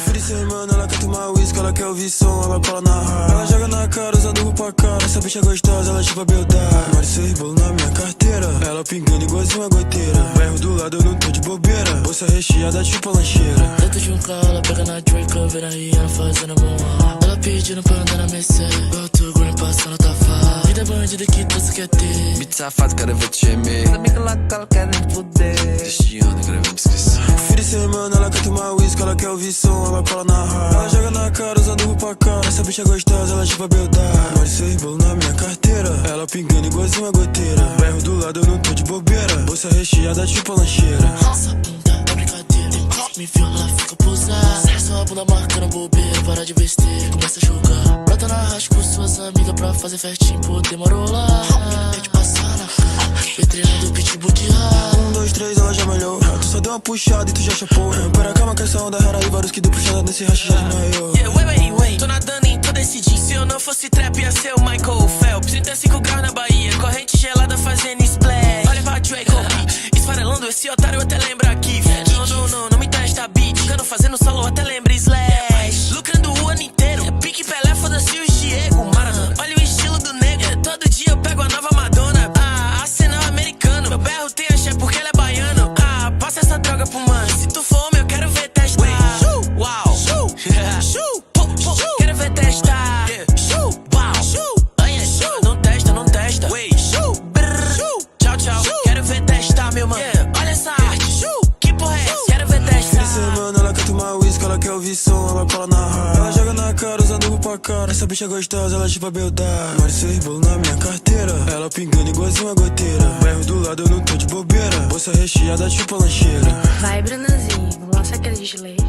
Fim de semana ela quer tomar uísque, ela quer ouvir som, ela cola na rádio. Ela joga na cara usando roupa cara, essa bicha gostosa, ela chupa beldade. Mari seis bolo na minha carteira, ela pingando igualzinho uma goteira. Bairro do lado eu não tô de bobeira, bolsa recheada tipo lancheira. Dentro de um carro, ela pega na Draco, vendo a Rihanna fazendo bom ar. Ela pedindo pra andar na Mercedes, igual tu, Green passando tá fácil. Vida bandida que você quer ter. Beat safado, quero ver te gemer. Os amigos lá que ela querem fuder. Cristiano, quero ver descrição. Fim de semana ela quer tomar uísque, ela quer ouvir som, ela cola na rádio. Ela joga na cara usando roupa cara, essa bicha gostosa, ela chupa beldade. Mari seis bolo na minha carteira, ela pingando igualzinho uma goteira. Bairro do lado eu não tô de bobeira, bolsa recheada tipo lancheira. Essa bunda é brincadeira, me viu, ela fica posada. Só a bunda marcando bobeira, para de besteira, começa a julgar. Brota na racha com suas amigas pra fazer festinha, pô, demorou lá. É de passar na cara, vitrine do pitbull de raiva. 1, 2, 3, ela já malhou. Tu só deu uma puxada e tu já chapou. Pera, calma que essa onda rara e vários que deu puxada nesse racha já desmaiou. Wait, tô nadando em todo esse jeans. Se eu não fosse trap, ia ser o Michael Phelps. 35 graus na Bahia, corrente gelada fazendo splash. Olha pra Draco Beat, esfarelando esse otário até lembra aqui. Não me testa beat, ficando fazendo solo até lembra slash. Lucrando o ano inteiro, pique Pelé, foda-se os Diego Maradona. Olha o estilo do negro, todo dia eu pego a nova Madonna. Arsenal americano, meu berro tem axé porque ele é baiano. Passa essa droga pro mano, se tu for homem eu quero ver testar. Uau, quero ver testar. Não testa. Tchau, quero ver testar, meu mano. Olha essa arte, que porra é essa? Quero ver Fim de testar. semana ela quer tomar uísque, ela quer ouvir som, ela cola na rádio. Ela joga na cara usando roupa cara, essa bicha gostosa, ela chupa beldade. Mari seis bolo na minha carteira, ela pingando igualzinho uma goteira. Bairro do lado eu não tô de bobeira, bolsa recheada tipo lancheira. Vai, Brunanzinho, vamos lançar aquele de leite.